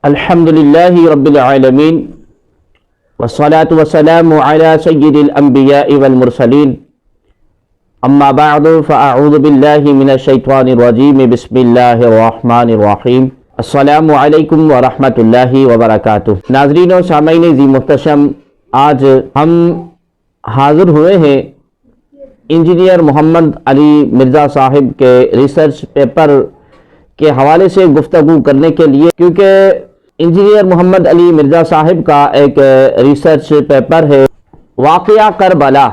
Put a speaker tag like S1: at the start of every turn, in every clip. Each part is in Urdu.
S1: الحمد للہ رب العالمین والصلاة والسلام علی سید الانبیاء والمرسلین اما بعد فاعوذ باللہ من الشیطان الرجیم بسم اللہ الرحمن الرحیم السلام علیکم ورحمۃ اللہ وبرکاتہ۔ ناظرین و سامعین ذی محتشم، آج ہم حاضر ہوئے ہیں انجینئر محمد علی مرزا صاحب کے ریسرچ پیپر کے حوالے سے گفتگو کرنے کے لیے، کیونکہ انجینئر محمد علی مرزا صاحب کا ایک ریسرچ پیپر ہے واقعہ کربلا۔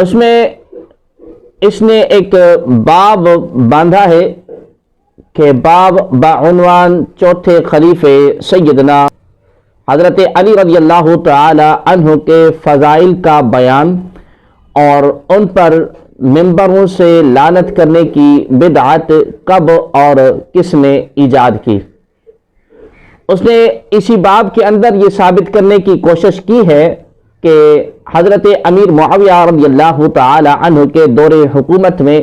S1: اس میں اس نے ایک باب باندھا ہے کہ باب بعنوان چوتھے خلیفے سیدنا حضرت علی رضی اللہ تعالی عنہ کے فضائل کا بیان اور ان پر ممبروں سے لعنت کرنے کی بدعت کب اور کس نے ایجاد کی۔ اس نے اسی باب کے اندر یہ ثابت کرنے کی کوشش کی ہے کہ حضرت امیر معاویہ رضی اللہ تعالی عنہ کے دور حکومت میں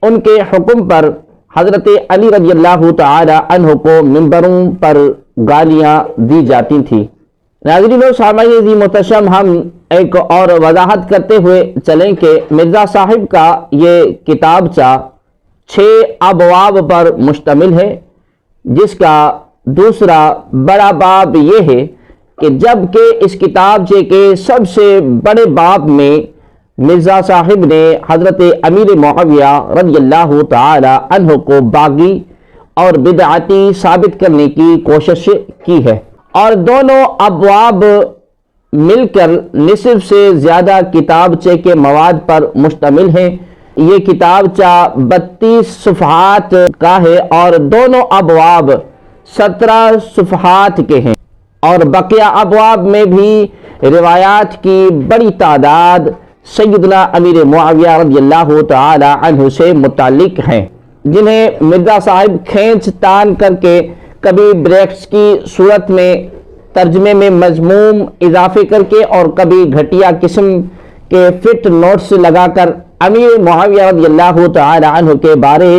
S1: ان کے حکم پر حضرت علی رضی اللہ تعالی عنہ کو ممبروں پر گالیاں دی جاتی تھیں۔ ناظرین و سامعین ذی محتشم، ہم ایک اور وضاحت کرتے ہوئے چلیں کہ مرزا صاحب کا یہ کتابچہ 6 ابواب پر مشتمل ہے، جس کا دوسرا بڑا باب یہ ہے کہ جب کہ اس کتابچے کے سب سے بڑے باب میں مرزا صاحب نے حضرت امیر معاویہ رضی اللہ تعالی عنہ کو باغی اور بدعتی ثابت کرنے کی کوشش کی ہے، اور دونوں ابواب مل کر نصف سے زیادہ کتابچے کے مواد پر مشتمل ہیں۔ یہ کتابچہ 32 صفحات کا ہے اور دونوں ابواب 17 صفحات کے ہیں، اور بقیہ ابواب میں بھی روایات کی بڑی تعداد سیدنا امیر معاویہ رضی اللہ تعالی عنہ سے متعلق ہیں، جنہیں مرزا صاحب کھینچ تان کر کے کبھی بریکٹس کی صورت میں ترجمے میں مضموم اضافے کر کے اور کبھی گھٹیا قسم کے فٹ نوٹس لگا کر امیر معاویہ رضی اللہ تعالی عنہ کے بارے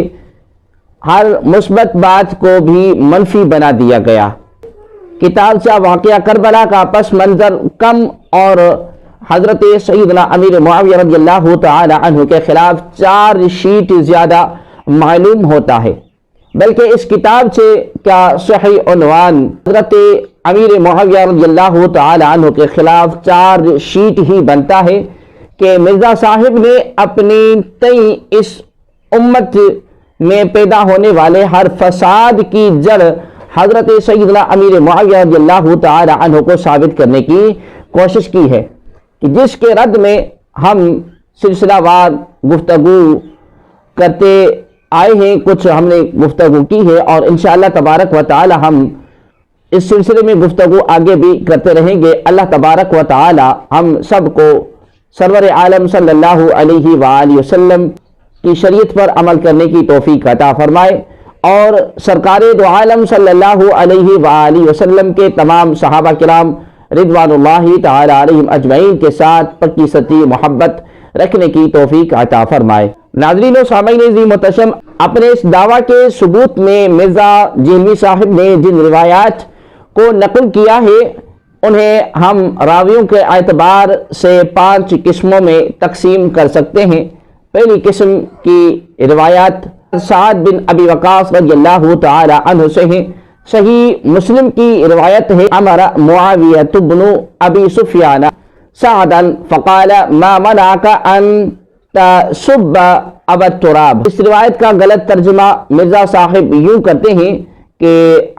S1: ہر مثبت بات کو بھی منفی بنا دیا گیا۔ کتابچہ واقعہ کربلا کا پس منظر کم اور حضرت سیدنا امیر معاویہ رضی اللہ تعالی عنہ کے خلاف 4 شیٹ زیادہ معلوم ہوتا ہے، بلکہ اس کتابچے کا صحیح عنوان حضرت امیر معاویہ رضی اللہ تعالی عنہ کے خلاف 4 شیٹ ہی بنتا ہے کہ مرزا صاحب نے اپنی تئیں اس امت میں پیدا ہونے والے ہر فساد کی جڑ حضرت سیدنا امیر معاویہ رضی اللہ تعالی عنہ کو ثابت کرنے کی کوشش کی ہے، کہ جس کے رد میں ہم سلسلہ وار گفتگو کرتے آئے ہیں، کچھ ہم نے گفتگو کی ہے، اور انشاءاللہ تبارک و تعالی ہم اس سلسلے میں گفتگو آگے بھی کرتے رہیں گے۔ اللہ تبارک و تعالی ہم سب کو سرور عالم صلی اللہ علیہ وآلہ وسلم کی شریعت پر عمل کرنے کی توفیق عطا فرمائے، اور سرکار دو عالم صلی اللہ علیہ وآلہ وسلم کے تمام صحابہ کرام رضوان اللہ تعالی علیہم اجمعین کے ساتھ پکی سچی محبت رکھنے کی توفیق عطا فرمائے۔ ناظرین و سامعین ذی محتشم، اپنے اس دعویٰ کے ثبوت میں مرزا جہلوی صاحب نے جن روایات کو نقل کیا ہے، انہیں ہم راویوں کے اعتبار سے 5 قسموں میں تقسیم کر سکتے ہیں۔ پہلی قسم کی روایات سعد بن ابی وقاص رضی اللہ تعالی عنہ سے ہیں۔ صحیح مسلم کی روایت ہے، امر معاویہ بن ابی سفیان سعدا فقال ما منعك ان تسب ابا التراب۔ اس روایت کا غلط ترجمہ مرزا صاحب یوں کرتے ہیں کہ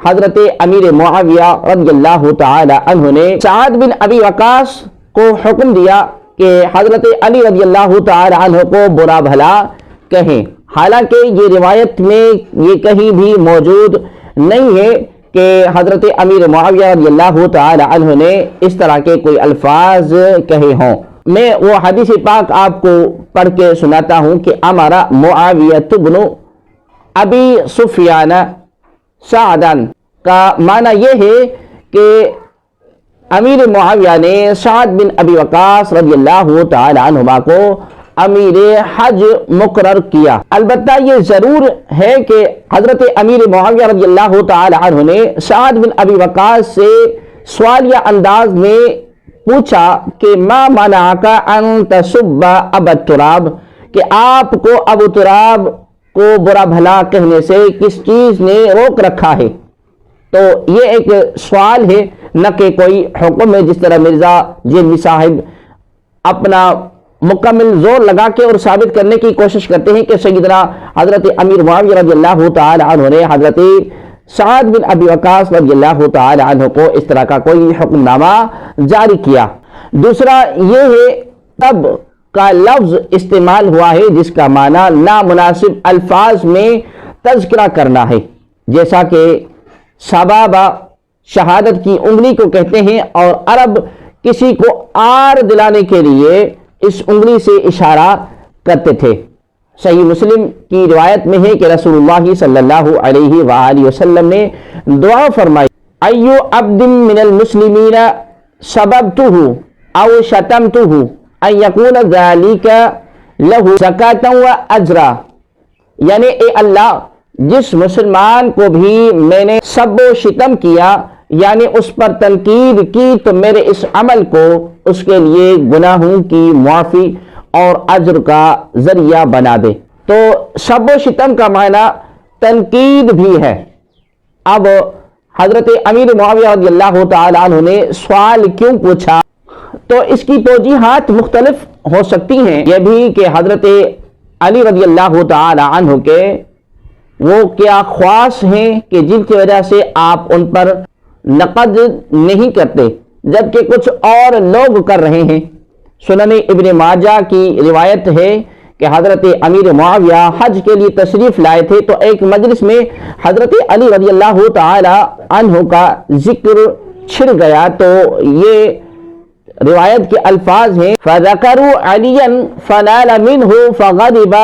S1: حضرت امیر معاویہ رضی اللہ تعالی عنہ نے سعد بن ابی وقاص کو حکم دیا کہ حضرت علی رضی اللہ تعالی عنہ کو برا بھلا کہیں، حالانکہ یہ روایت میں یہ کہیں بھی موجود نہیں ہے کہ حضرت امیر معاویہ رضی اللہ تعالی عنہ نے اس طرح کے کوئی الفاظ کہے ہوں۔ میں وہ حدیث پاک آپ کو پڑھ کے سناتا ہوں کہ امارا معاویہ بن ابی سفیان سعدن کا معنی یہ ہے کہ امیر معاویہ نے سعد بن ابی وقاص رضی اللہ تعالی عنہما کو امیر حج مقرر کیا۔ البتہ یہ ضرور ہے کہ حضرت امیر معاویہ رضی اللہ تعالی عنہ نے سعد بن ابی وقاص سے سوالیہ انداز میں پوچھا کہ ما منعک ان تسب ابا تراب، کہ آپ کو ابو تراب کو برا بھلا کہنے سے کس چیز نے روک رکھا ہے؟ تو یہ ایک سوال ہے، نہ کہ کوئی حکم ہے، جس طرح مرزا جیلوی صاحب اپنا مکمل زور لگا کے اور ثابت کرنے کی کوشش کرتے ہیں کہ سیدنا حضرت امیر معاویہ رضی اللہ تعالی عنہ نے حضرت سعد بن ابی وقاص رضی اللہ تعالی عنہ کو اس طرح کا کوئی حکم نامہ جاری کیا۔ دوسرا یہ ہے تب کا لفظ استعمال ہوا ہے جس کا معنی نامناسب الفاظ میں تذکرہ کرنا ہے، جیسا کہ سبابہ شہادت کی انگلی کو کہتے ہیں، اور عرب کسی کو آر دلانے کے لیے اس انگلی سے اشارہ کرتے تھے۔ صحیح مسلم کی روایت میں ہے کہ رسول اللہ صلی اللہ علیہ وآلہ وسلم نے دعا فرمائی، ایو عبد من المسلمین سببتہ او شتمتہ ان یکون ذالک لہ زکاة و اجرا، یعنی اے اللہ جس مسلمان کو بھی میں نے سب و شتم کیا یعنی اس پر تنقید کی تو میرے اس عمل کو اس کے لیے گناہوں کی معافی اور اجر کا ذریعہ بنا دے۔ تو سب و شتم کا معنی تنقید بھی ہے۔ اب حضرت امیر معاویہ رضی اللہ تعالی عنہ نے سوال کیوں پوچھا؟ تو اس کی توجیحات مختلف ہو سکتی ہیں، یہ بھی کہ حضرت علی رضی اللہ تعالی عنہ کے وہ کیا خواص ہیں کہ جن کی وجہ سے آپ ان پر نقد نہیں کرتے جبکہ کچھ اور لوگ کر رہے ہیں۔ سنن ابن ماجہ کی روایت ہے کہ حضرت امیر معاویہ حج کے لیے تشریف لائے تھے تو ایک مجلس میں حضرت علی رضی اللہ تعالی عنہ کا ذکر چھڑ گیا، تو یہ روایت کے الفاظ ہیں فَذَكَرُوا عَلِيًّا فَنَالَ مِنْهُ فَغَضِبَ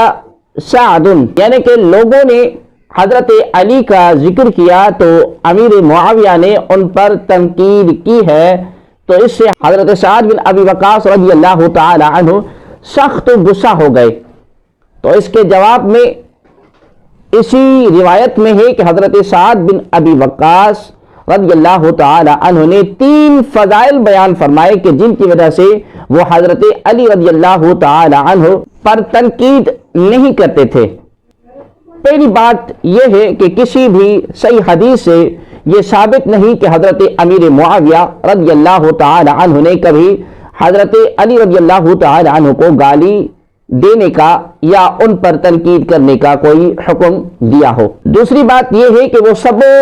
S1: سَعْدٌ، یعنی کہ لوگوں نے حضرت علی کا ذکر کیا تو امیر معاویہ نے ان پر تنقید کی ہے، تو اس سے حضرت سعد بن ابی وقاص رضی اللہ تعالی عنہ سخت غصہ ہو گئے۔ تو اس کے جواب میں اسی روایت میں ہے کہ حضرت سعد بن ابی وقاص رضی اللہ تعالی عنہ نے 3 فضائل بیان فرمائے کہ جن کی وجہ سے وہ حضرت علی رضی اللہ تعالی عنہ پر تنقید نہیں کرتے تھے۔ پہلی بات یہ ہے کہ کسی بھی صحیح حدیث سے یہ ثابت نہیں کہ حضرت امیر معاویہ رضی اللہ تعالی عنہ نے کبھی حضرت علی رضی اللہ تعالی عنہ کو گالی دینے کا یا ان پر تنقید کرنے کا کوئی حکم دیا ہو۔ دوسری بات یہ ہے کہ وہ سب و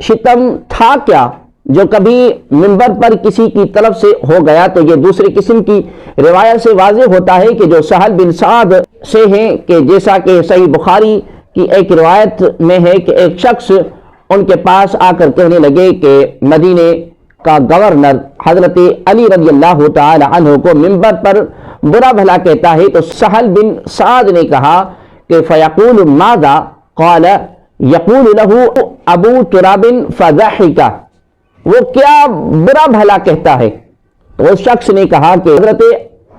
S1: شتم تھا کیا جو کبھی منبر پر کسی کی طرف سے ہو گیا، تو یہ دوسری قسم کی روایت سے واضح ہوتا ہے کہ جو سہل بن سعد سے ہیں، کہ جیسا کہ صحیح بخاری کی ایک روایت میں ہے کہ ایک شخص ان کے پاس آ کر کہنے لگے کہ مدینے کا گورنر حضرت علی رضی اللہ تعالی عنہ کو منبر پر برا بھلا کہتا ہے، تو سہل بن سعد نے کہا کہ فیقول ماذا قال یقول له ابو تراب فضحک، وہ کیا برا بھلا کہتا ہے؟ تو اس شخص نے کہا کہ حضرت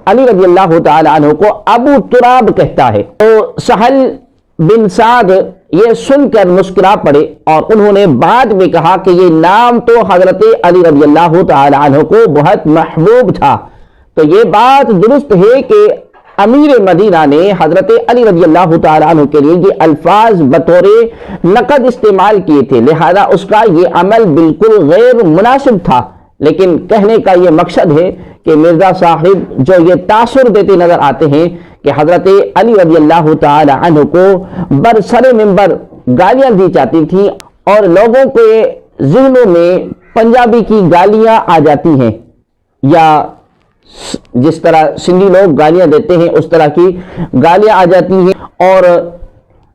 S1: علی رضی اللہ تعالی عنہ کو ابو تراب کہتا ہے۔ تو سہل بن سعد یہ سن کر مسکرا پڑے اور انہوں نے بعد میں کہا کہ یہ نام تو حضرت علی رضی اللہ تعالی عنہ کو بہت محبوب تھا۔ تو یہ بات درست ہے کہ امیر مدینہ نے حضرت علی رضی اللہ تعالی عنہ کے لیے یہ الفاظ بطور نقد استعمال کیے تھے، لہذا اس کا یہ عمل بالکل غیر مناسب تھا، لیکن کہنے کا یہ مقصد ہے کہ مرزا صاحب جو یہ تاثر دیتے نظر آتے ہیں کہ حضرت علی رضی اللہ تعالی عنہ کو برسر منبر گالیاں دی جاتی تھیں اور لوگوں کے ذہنوں میں پنجابی کی گالیاں آ جاتی ہیں، یا جس طرح سندھی لوگ گالیاں دیتے ہیں اس طرح کی گالیاں آ جاتی ہیں، اور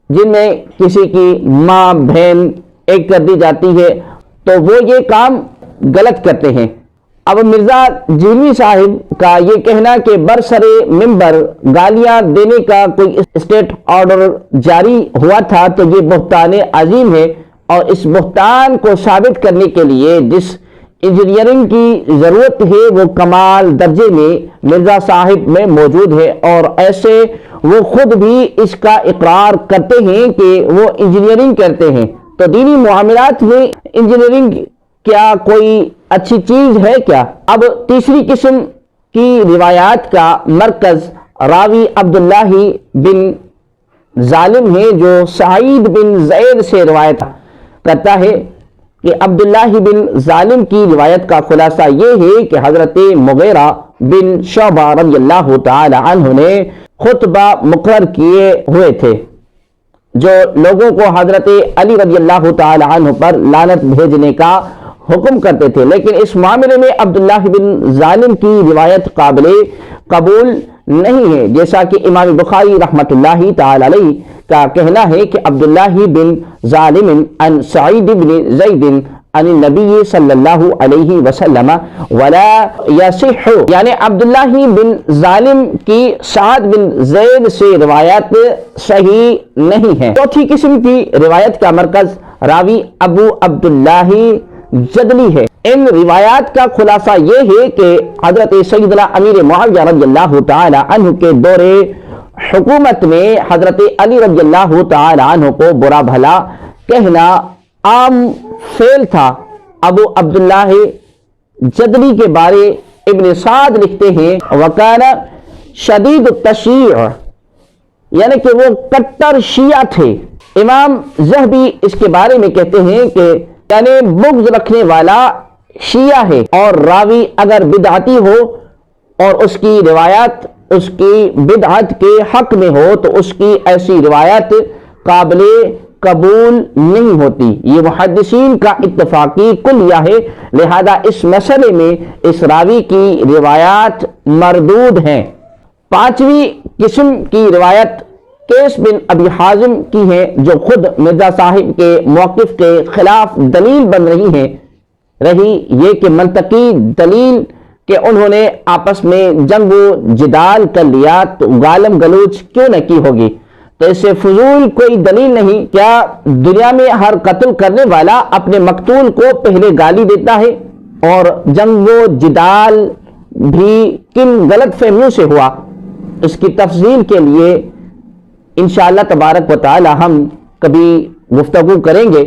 S1: جن میں کسی کی ماں بہن ایک کر دی جاتی ہے تو وہ یہ کام غلط کرتے ہیں۔ اب مرزا جیلوی صاحب کا یہ کہنا کہ برسر منبر گالیاں دینے کا کوئی اسٹیٹ آرڈر جاری ہوا تھا تو یہ بہتان عظیم ہے، اور اس بہتان کو ثابت کرنے کے لیے جس انجینئرنگ کی ضرورت ہے وہ کمال درجے میں مرزا صاحب میں موجود ہے، اور ایسے وہ خود بھی اس کا اقرار کرتے ہیں کہ وہ انجینئرنگ کرتے ہیں۔ تو دینی معاملات میں انجینئرنگ کیا کوئی اچھی چیز ہے کیا؟ اب تیسری قسم کی روایات کا مرکز راوی عبداللہ بن ظالم ہے، جو سعید بن زید سے روایت کرتا ہے کہ عبداللہ بن ظالم کی روایت کا خلاصہ یہ ہے کہ حضرت مغیرہ بن شعبہ رضی اللہ تعالی عنہ نے خطبہ مقرر کیے ہوئے تھے جو لوگوں کو حضرت علی رضی اللہ تعالی عنہ پر لعنت بھیجنے کا حکم کرتے تھے، لیکن اس معاملے میں عبداللہ بن ظالم کی روایت قابل قبول نہیں ہے، جیسا کہ امام بخاری رحمۃ اللہ تعالی علیہ کا کہنا ہے کہ عبداللہ بن ظالم عن سعید بن زید عن النبی صلی اللہ علیہ وسلم ولا یصح، یعنی عبداللہ بن ظالم کی سعد بن زید سے روایت صحیح نہیں ہے۔ چوتھی قسم کی روایت کا مرکز راوی ابو عبداللہ جدلی ہے۔ ان روایات کا خلاصہ یہ ہے کہ حضرت سیدنا امیر معاویہ رضی اللہ تعالی عنہ کے دور حکومت میں حضرت علی رضی اللہ تعالی عنہ کو برا بھلا کہنا عام فعل تھا۔ ابو عبداللہ جدلی کے بارے ابن سعد لکھتے ہیں وکان شدید التشیع، یعنی کہ وہ کٹر شیعہ تھے۔ امام ذہبی اس کے بارے میں کہتے ہیں کہ یعنی بغض رکھنے والا شیعہ ہے، اور راوی اگر بدعتی ہو اور اس کی روایت اس کی بدعت کے حق میں ہو تو اس کی ایسی روایت قابل قبول نہیں ہوتی۔ یہ محدثین کا اتفاقی کلیہ ہے، لہذا اس مسئلے میں اس راوی کی روایات مردود ہیں۔ پانچویں قسم کی روایت قیس بن ابی حازم کی ہے، جو خود مرزا صاحب کے موقف کے خلاف دلیل بن رہی یہ کہ منطقی دلیل کہ انہوں نے آپس میں جنگ و جدال کر لیا تو گالم گلوچ کیوں نہ کی ہوگی؟ تو اس سے فضول کوئی دلیل نہیں۔ کیا دنیا میں ہر قتل کرنے والا اپنے مقتول کو پہلے گالی دیتا ہے؟ اور جنگ و جدال بھی کن غلط فہمیوں سے ہوا؟ اس کی تفصیل کے لیے انشاءاللہ تبارک و تعالی ہم کبھی گفتگو کریں گے۔